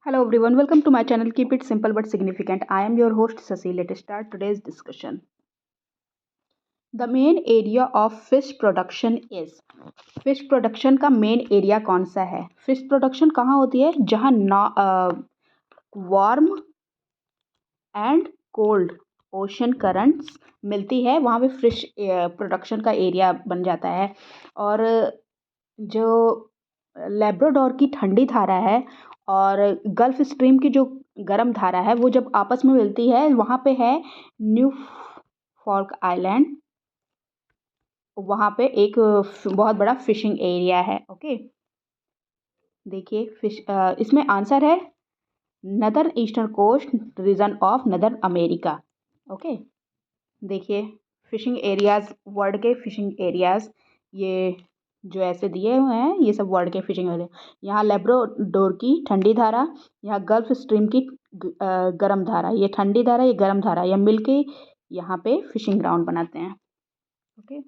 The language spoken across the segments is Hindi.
Hello everyone, welcome to my channel. Keep it simple but significant. I am your host Sasi. Let's start today's discussion. The main area of fish production is fish production का मेन एरिया कौन सा है? फिश प्रोडक्शन कहाँ होती है? जहाँ warm and cold ocean currents मिलती है, वहाँ पे फिश प्रोडक्शन का एरिया बन जाता है। और जो लेब्राडोर की ठंडी धारा है और गल्फ स्ट्रीम की जो गर्म धारा है, वो जब आपस में मिलती है, वहाँ पे है न्यू फॉल्क आइलैंड। वहाँ पे एक बहुत बड़ा फिशिंग एरिया है। ओके, देखिए फिश इसमें आंसर है northern eastern coast region of northern America. Okay, देखिए फिशिंग एरियाज, वर्ल्ड के फिशिंग एरियाज, ये जो ऐसे दिए हुए हैं, ये सब वर्ल्ड के फिशिंग एरिया। यहाँ लेब्राडोर की ठंडी धारा, यहाँ गल्फ स्ट्रीम की गर्म धारा, ये ठंडी धारा, ये गर्म धारा, ये मिलके यहाँ पे फिशिंग ग्राउंड बनाते हैं। ओके,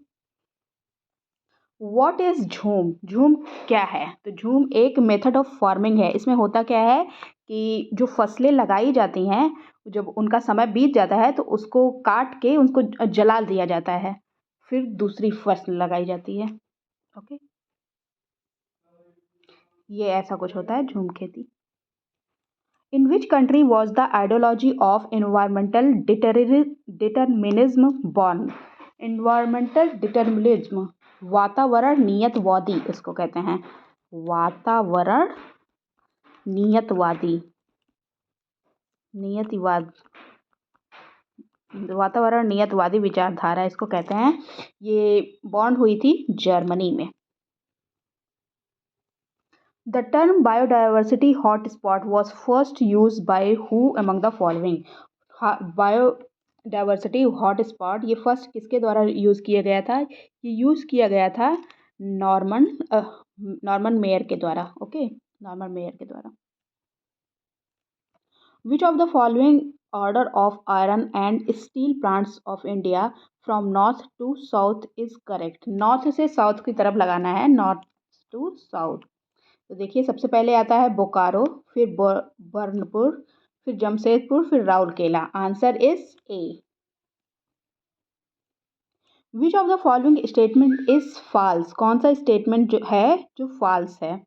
व्हाट इज झूम? झूम क्या है? तो झूम एक मेथड ऑफ फार्मिंग है। इसमें होता क्या है कि जो फसलें लगाई जाती हैं, जब उनका समय बीत जाता है तो उसको काट के उनको जला दिया जाता है, फिर दूसरी फसल लगाई जाती है। ओके, ये ऐसा कुछ होता है झूम खेती। In which country was the ideology of environmental determinism born? Environmental determinism, वातावरण नियतवादी इसको कहते हैं। वातावरण नियतवादी, नियतिवाद, वातावरण नियतवादी विचारधारा इसको कहते हैं। ये बॉन्ड हुई थी जर्मनी में। The term biodiversity hotspot was first used by who among the following? Biodiversity hotspot ये फर्स्ट किसके द्वारा यूज़ किया गया था? ये यूज़ किया गया था नॉर्मन मेयर के द्वारा। ओके, नॉर्मन मेयर के द्वारा। Which of the following order of iron and steel plants of India from north to south is correct? North से साउथ की तरफ लगाना है, नॉर्थ टू साउथ। तो देखिए सबसे पहले आता है बोकारो, फिर बर्नपुर, फिर जमशेदपुर, फिर Rourkela. Answer is A. Which of the following statement is false? कौन सा स्टेटमेंट जो है जो फॉल्स है?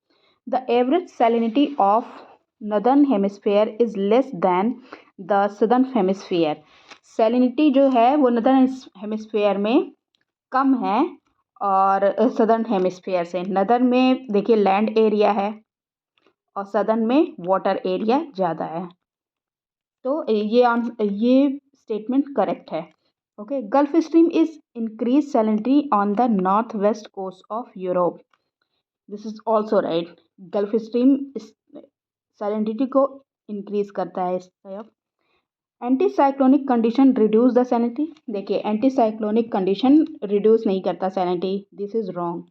The average salinity of northern hemisphere is less than the southern hemisphere. Salinity जो है वो नदर्न हेमिस्फेयर में कम है और सदर्न हेमिस्फेयर से। नदर्न में देखिए लैंड एरिया है और सदर्न में वाटर एरिया ज़्यादा है। तो ये स्टेटमेंट करेक्ट है। Okay, gulf stream is increase salinity on the north west coast of Europe. This is also right. Gulf stream salinity को इंक्रीज करता है इस तरफ। Anti cyclonic condition reduce the salinity. देखिए एंटी साइक्लोनिक कंडीशन रिड्यूस नहीं करता salinity, this is wrong.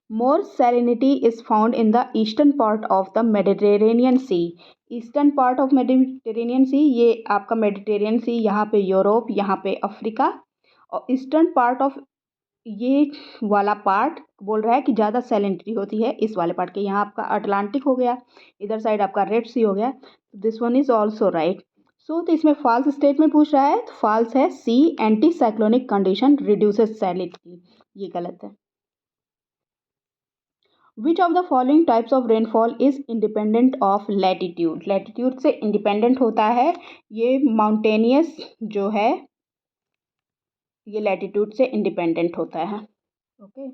More salinity is found in the eastern part of the Mediterranean Sea. Eastern part of Mediterranean sea, ये आपका मेडिटेरियन सी, यहाँ पे यूरोप, यहाँ पे अफ्रीका। और ईस्टर्न पार्ट ऑफ ये वाला पार्ट बोल रहा है कि ज़्यादा सैलिनिटी होती है इस वाले पार्ट के। यहाँ आपका अटलांटिक हो गया, इधर साइड आपका रेड सी हो गया। This one is also right. So तो इसमें फॉल्स स्टेटमेंट पूछ रहा है, तो फॉल्स है C, anti cyclonic condition reduces salinity, ये गलत है। Which of the following types of rainfall is independent of latitude? Latitude से इंडिपेंडेंट होता है ये माउंटेनियस जो है, ये लैटिट्यूड से इंडिपेंडेंट होता है। Okay,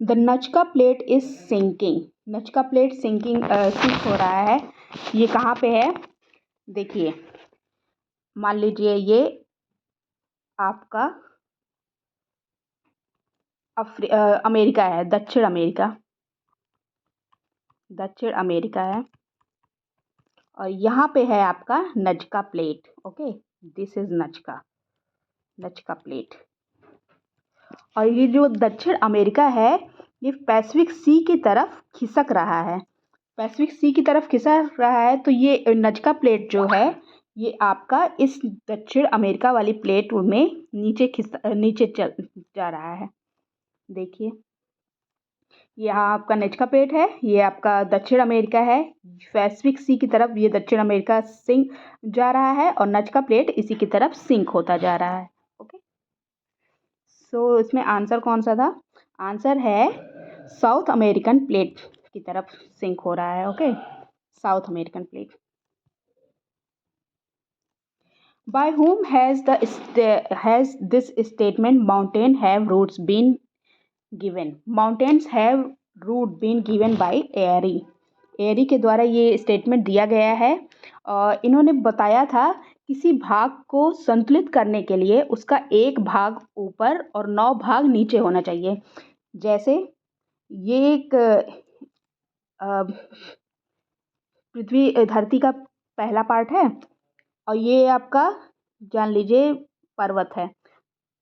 the Nazca plate is sinking. Nazca plate sinking sink हो रहा है, ये कहाँ पे है? देखिए मान लीजिए ये आपका अमेरिका है, दक्षिण अमेरिका, दक्षिण अमेरिका है, और यहाँ पे है आपका Nazca plate. Okay, this is Nazca, Nazca plate. और ये जो दक्षिण अमेरिका है, ये पैसिफिक सी की तरफ खिसक रहा है, पैसिफिक सी की तरफ खिसक रहा है। तो ये नजका प्लेट जो है, ये आपका इस दक्षिण अमेरिका वाली प्लेट में नीचे चल जा रहा है। देखिए यहाँ आपका निचका प्लेट है, ये आपका दक्षिण अमेरिका है, पैसिफिक सी की तरफ ये दक्षिण अमेरिका सिंक जा रहा है और निचका प्लेट इसी की तरफ सिंक होता जा रहा है। ओके, सो इसमें आंसर कौन सा था? आंसर है साउथ अमेरिकन प्लेट की तरफ सिंक हो रहा है। Okay, south American plate. By whom has this statement mountain have roots been given? Mountains have root been given by एरी। एरी के द्वारा ये स्टेटमेंट दिया गया है। इन्होंने बताया था किसी भाग को संतुलित करने के लिए उसका एक भाग ऊपर और 9 भाग नीचे होना चाहिए। जैसे ये एक पृथ्वी धरती का पहला पार्ट है और ये आपका जान लीजिए पर्वत है,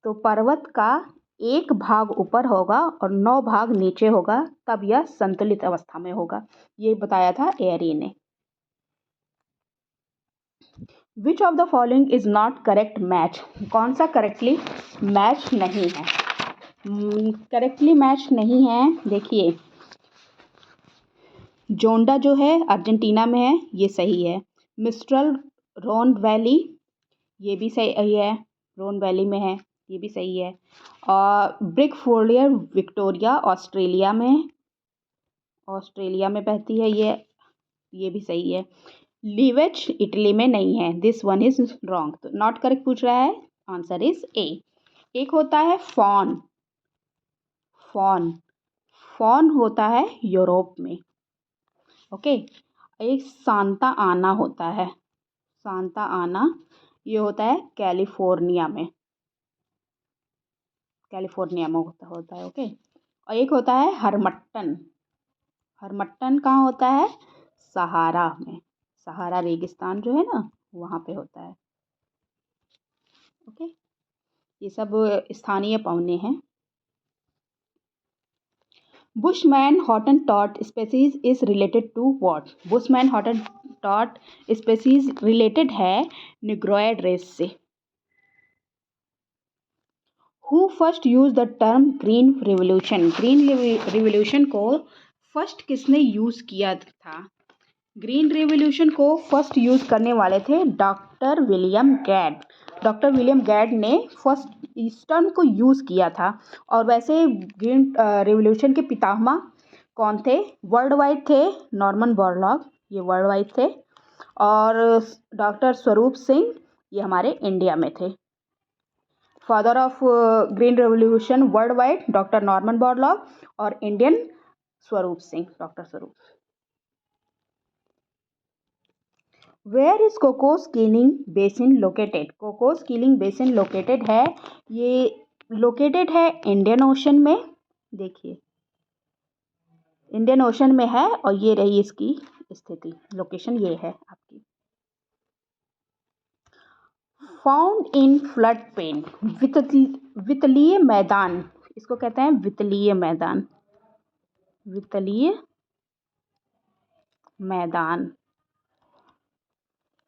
तो पर्वत का एक भाग ऊपर होगा और 9 भाग नीचे होगा, तब यह संतुलित अवस्था में होगा। ये बताया था एरी ने। विच of the following is not correct match? कौन सा करेक्टली मैच नहीं है? करेक्टली मैच नहीं है, देखिए जोंडा जो है अर्जेंटीना में है, ये सही है। मिस्ट्रल रोन वैली, ये भी सही है, रोन वैली में है, ये भी सही है। और ब्रिक फोलियर विक्टोरिया ऑस्ट्रेलिया में बहती है, ये भी सही है। लीवेज इटली में नहीं है, दिस वन इज रॉन्ग। तो नॉट करेक्ट पूछ रहा है, आंसर इज ए। एक होता है फॉन, फॉन होता है यूरोप में। ओके, एक सांता आना होता है, सांता आना ये होता है कैलिफोर्निया में होता है। ओके, और एक होता है हरमट्टन कहाँ होता है? सहारा में, सहारा रेगिस्तान जो है ना वहाँ पे होता है। ओके, ये सब स्थानीय पौने हैं। Bushman Hottentot species is related to what? Bushman Hottentot species related है निग्रोइड रेस से। Who first use the term green revolution? Green revolution को फर्स्ट किसने यूज किया था? ग्रीन रिवोल्यूशन को फर्स्ट यूज करने वाले थे doctor William Gaud. Doctor William Gaud ने फर्स्ट इस टर्म को यूज किया था। और वैसे ग्रीन रिवोल्यूशन के पितामह कौन थे? वर्ल्ड वाइड थे नॉर्मन बोरलॉग, ये वर्ल्ड वाइड थे। और डॉक्टर स्वरूप सिंह ये हमारे इंडिया में थे। Father of green revolution world wide doctor Norman Borlaug और Indian Swaroop Singh, doctor Swaroop. Where is Cocos Keeling basin located? Cocos Keeling basin located है, ये लोकेटेड है इंडियन ओशन में। देखिए इंडियन ओशन में है और ये रही इसकी स्थिति, लोकेशन ये है आपकी। फाउंड इन फ्लड प्लेन, वितलीय मैदान, इसको कहते हैं वितलीय मैदान। वितलीय मैदान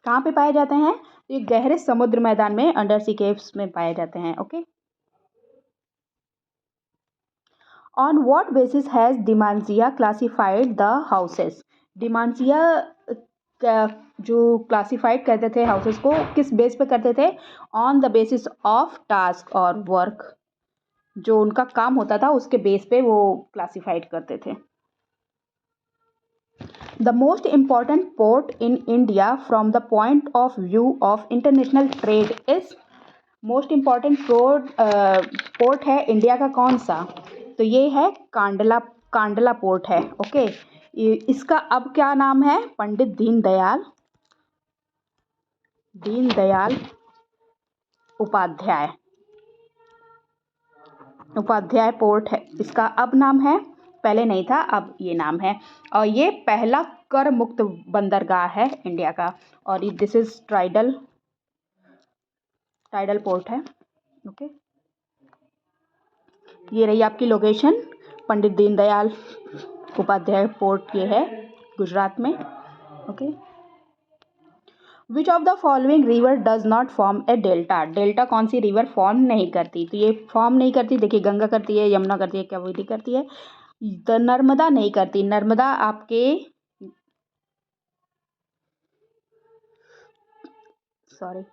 कहाँ पे पाए जाते हैं? ये गहरे समुद्र मैदान में, अंडर सी केव्स में पाए जाते हैं। Okay, on what basis has Demangeon classified the houses? Demangeon जो क्लासिफाइड करते थे हाउसेस को किस बेस पे करते थे? On the basis of task और वर्क, जो उनका काम होता था उसके बेस पे वो क्लासिफाइड करते थे। The most important port in India from the point of view of international trade is? Most important port है इंडिया का कौन सा? तो ये है कांडला पोर्ट है। ओके, इसका अब क्या नाम है? पंडित दीनदयाल उपाध्याय पोर्ट है, इसका अब नाम है, पहले नहीं था, अब ये नाम है। और ये पहला कर मुक्त बंदरगाह है इंडिया का। और दिस इज टाइडल पोर्ट है। ओके, ये रही आपकी लोकेशन, पंडित दीनदयाल उपाध्याय पोर्ट ये है गुजरात में। Okay, which of the following river does not form A delta? Delta कौन सी रिवर फॉर्म नहीं करती? तो ये फॉर्म नहीं करती, देखिए गंगा करती है, यमुना करती है, कावेरी करती है, तो नर्मदा नहीं करती, नर्मदा आपके सॉरी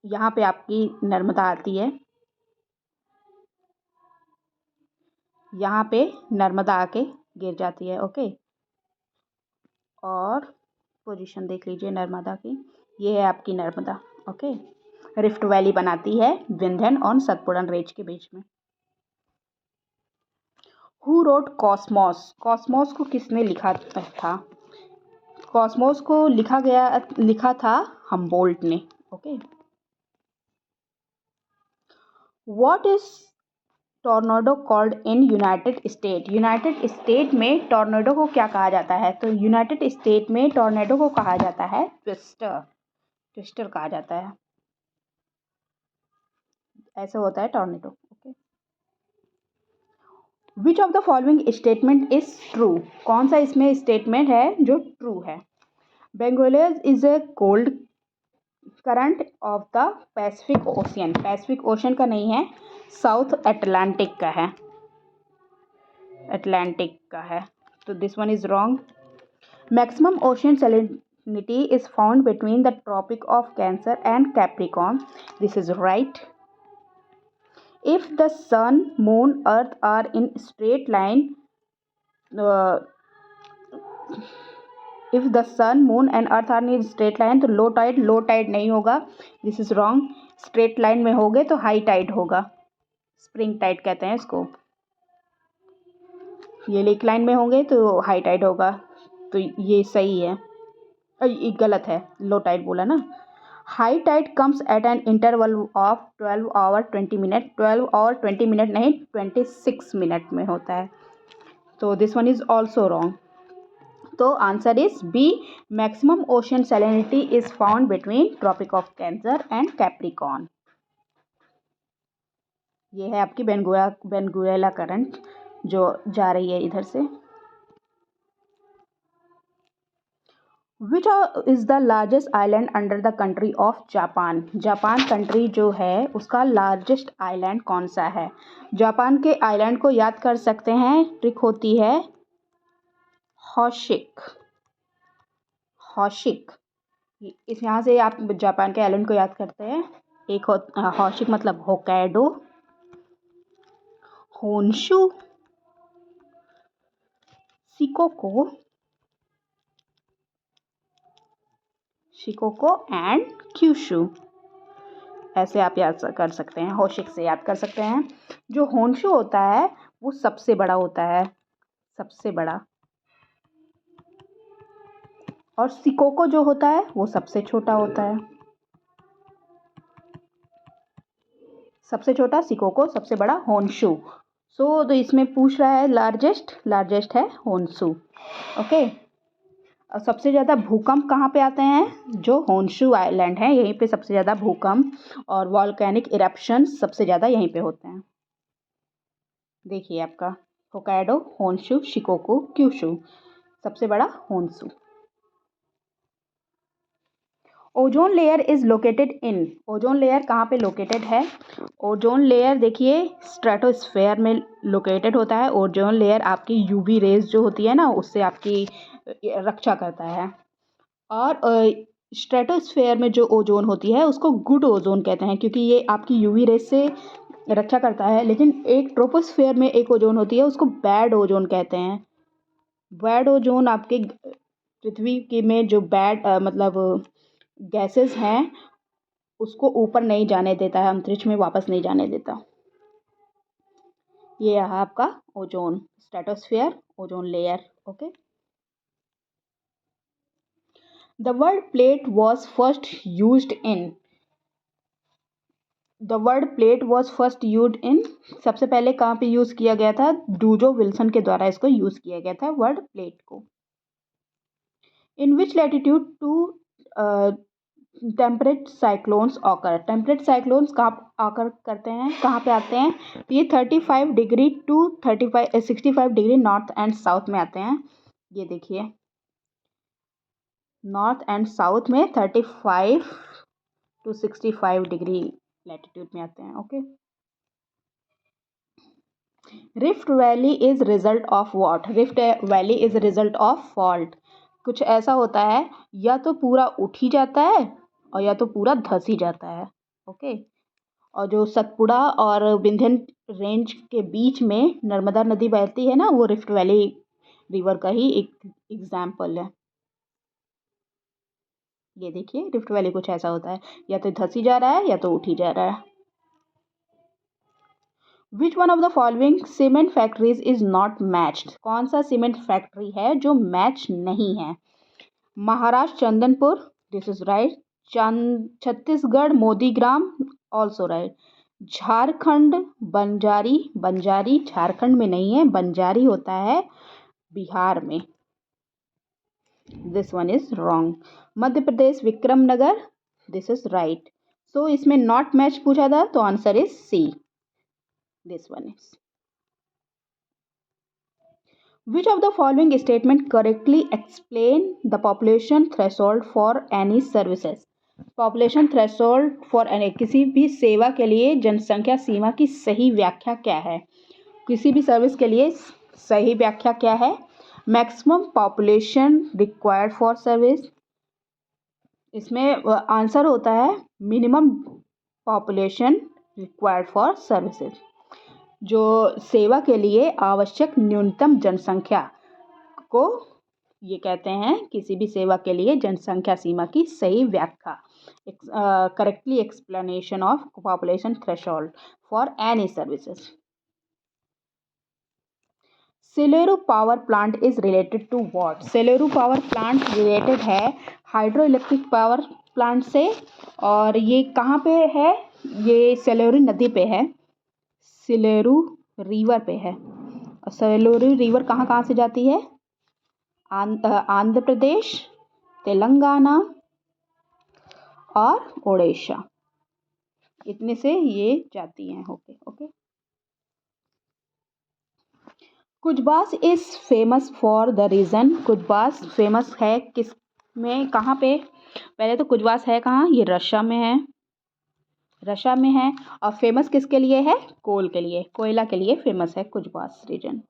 यहाँ पे आपकी नर्मदा आती है, यहाँ पे नर्मदा आके गिर जाती है। ओके, और पोजीशन देख लीजिए नर्मदा की, ये है आपकी नर्मदा। ओके, रिफ्ट वैली बनाती है विंध्यन और सतपुड़न रेंज के बीच में। हु रोट कॉस्मोस, कॉस्मोस को किसने लिखा था? कॉस्मोस को लिखा था हम्बोल्ट ने। Okay, what is tornado called in United state, United state में टॉर्नेडो को क्या कहा जाता है? तो यूनाइटेड स्टेट में टॉर्नेडो को कहा जाता है ट्विस्टर, ट्विस्टर कहा जाता है, ऐसे होता है tornado. Okay, which of the following statement is true, कौन सा इसमें स्टेटमेंट है जो ट्रू है? Benguela is a cold current of the Pacific ocean, Pacific ocean का नहीं है, साउथ अटलांटिक का है, अटलांटिक का है, तो this one is wrong. Maximum ocean salinity is found between the Tropic of Cancer and Capricorn, this is right. If the sun, moon, earth are in straight line, uh, if the sun, moon and earth are in straight line, तो लो टाइड नहीं होगा, this is wrong. Straight line में होगे तो हाई टाइड होगा, स्प्रिंग टाइड कहते हैं इसको। ये लेक लाइन में होंगे तो हाई टाइड होगा, तो ये सही है, ये गलत है, लो टाइड बोला ना। High tide comes at an interval of 12 hour 20 minute, 12 और 20 मिनट नहीं 26 मिनट में होता है, तो this one is also wrong. तो answer is B, maximum ocean salinity is found between tropic of cancer and capricorn. ये है आपकी बेनगुएला करंट जो जा रही है इधर से। Which is the largest island under the country of Japan, Japan country जो है उसका लार्जेस्ट आइलैंड कौन सा है? जापान के आइलैंड को याद कर सकते हैं, ट्रिक होती है हॉशिक, हॉशिक, इस यहाँ से आप जापान के आइलैंड को याद करते हैं। एक हॉशिक मतलब होक्काइडो, होन्शु, शिकोको, शिकोको एंड क्यूशु, ऐसे आप याद कर सकते हैं, होशिक से याद कर सकते हैं। जो होन्शु होता है वो सबसे बड़ा होता है, सबसे बड़ा, और शिकोको जो होता है वो सबसे छोटा होता है, सबसे छोटा शिकोको, सबसे बड़ा होन्शु। तो इसमें पूछ रहा है लार्जेस्ट, लार्जेस्ट है होन्शु। ओके, और सबसे ज़्यादा भूकंप कहाँ पे आते हैं? जो होन्शु आइलैंड है यहीं पे सबसे ज़्यादा भूकंप और वॉल्केनिक इरप्शन सबसे ज़्यादा यहीं पे होते हैं। देखिए आपका होक्काइडो, होन्शु, शिकोकू, क्यूशु, सबसे बड़ा Honshu. Ozone layer is located in, ozone layer कहाँ पे लोकेटेड है? ओजोन लेयर देखिए स्ट्रेटोस्फेयर में लोकेटेड होता है। ओजोन लेयर आपकी यूवी रेज जो होती है ना उससे आपकी रक्षा करता है, और स्ट्रेटोस्फेयर में जो ओजोन होती है उसको गुड ओजोन कहते हैं क्योंकि ये आपकी यूवी रेज से रक्षा करता है। लेकिन एक ट्रोपोस्फेयर में एक ओजोन होती है उसको बैड ओजोन कहते हैं। बैड ओजोन आपके पृथ्वी के में जो बैड मतलब गैसेस हैं उसको ऊपर नहीं जाने देता है, अंतरिक्ष में वापस नहीं जाने देता। ये है आपका ozone, stratosphere, ozone layer. Okay, the word plate was first used in, the word plate was first used in, सबसे पहले कहाँ पे यूज़ किया गया था? डूजो विल्सन के द्वारा इसको यूज़ किया गया था वर्ड प्लेट को। In which latitude to temperate cyclones occur, temperate cyclones कहाँ आकर करते हैं, कहाँ पे आते हैं? ये 35 degree to 65 degree north and south में आते हैं। ये देखिए नॉर्थ एंड साउथ में 35 टू 65 डिग्री लैटिट्यूड में आते हैं। Okay, rift valley is result of what? Rift valley is result of fault. कुछ ऐसा होता है, या तो पूरा उठ ही जाता है और या तो पूरा धंस ही जाता है। ओके। और जो सतपुड़ा और विंध्यन रेंज के बीच में नर्मदा नदी बहती है ना, वो रिफ्ट वैली रिवर का ही एक एग्जाम्पल है। ये देखिए, रिफ्ट वैली कुछ ऐसा होता है, या तो धंस ही जा रहा है या तो उठ ही जा रहा है। Which one of the following cement factories is not matched? कौन सा सीमेंट फैक्ट्री है जो मैच नहीं है? Maharashtra Chandanpur, this is right. Chhattisgarh Modigram, also right. Jharkhand Banjari, Banjari Jharkhand में नहीं है, बंजारी होता है बिहार में। This one is wrong. Madhya Pradesh Vikramnagar, this is right. So इसमें नॉट मैच पूछा था, तो answer is C. This one is. Which of the following statement correctly explain the population threshold for any services? Population threshold for any, किसी भी सेवा के लिए जनसंख्या सीमा की सही व्याख्या क्या है? किसी भी सर्विस के लिए सही व्याख्या क्या है? Maximum population required for service. इसमें आंसर होता है minimum population required for services. जो सेवा के लिए आवश्यक न्यूनतम जनसंख्या को ये कहते हैं, किसी भी सेवा के लिए जनसंख्या सीमा की सही व्याख्या। Correctly explanation of population threshold for any services. Sileru power plant is related to what? Sileru power plant related है हाइड्रो इलेक्ट्रिक पावर प्लांट से। और ये कहाँ पे है? ये सेलेरू नदी पे है, सेलेरू रिवर पे है। और सेलेरू रिवर कहाँ कहाँ से जाती है? आंध्र प्रदेश, तेलंगाना और ओडिशा, इतने से ये जाती हैं। Okay okay. Kuzbass is famous for the region? Kuzbass famous है किस में, कहाँ पे? पहले तो कुजबास है कहाँ? ये रशिया में है, रशिया में है। और फेमस किसके लिए है? कोल के लिए, कोयला के लिए फेमस है Kuzbass region.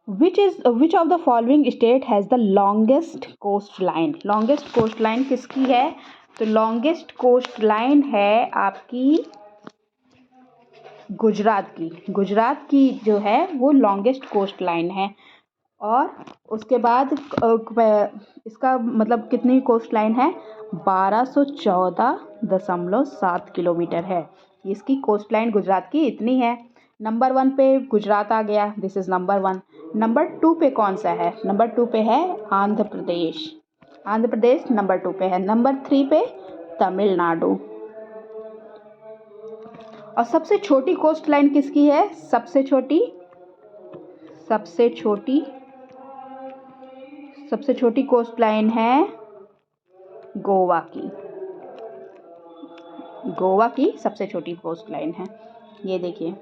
Which of the following state has the longest coastline? Longest coastline किसकी है? तो longest coastline है आपकी गुजरात की। गुजरात की जो है वो longest coastline है। और उसके बाद इसका मतलब कितनी कोस्टलाइन है? 1214.7 किलोमीटर है। इसकी कोस्टलाइन गुजरात की इतनी है। नंबर 1 पे गुजरात आ गया, दिस इज नंबर 1। नंबर 2 पे कौन सा है? नंबर 2 पे है आंध्र प्रदेश। आंध्र प्रदेश नंबर 2 पे है। नंबर 3 पे तमिलनाडु। और सबसे छोटी कोस्टलाइन किसकी है? सबसे छोटी कोस्टलाइन है गोवा की। गोवा की सबसे छोटी कोस्टलाइन है। ये देखिए,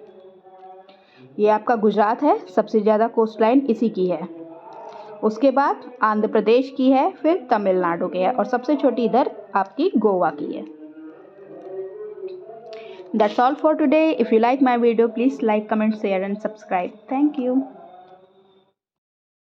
ये आपका गुजरात है, सबसे ज़्यादा कोस्टलाइन इसी की है। उसके बाद आंध्र प्रदेश की है, फिर तमिलनाडु की है, और सबसे छोटी इधर आपकी गोवा की है। That's all for today. If you like my video, please like, comment, share and subscribe. Thank you.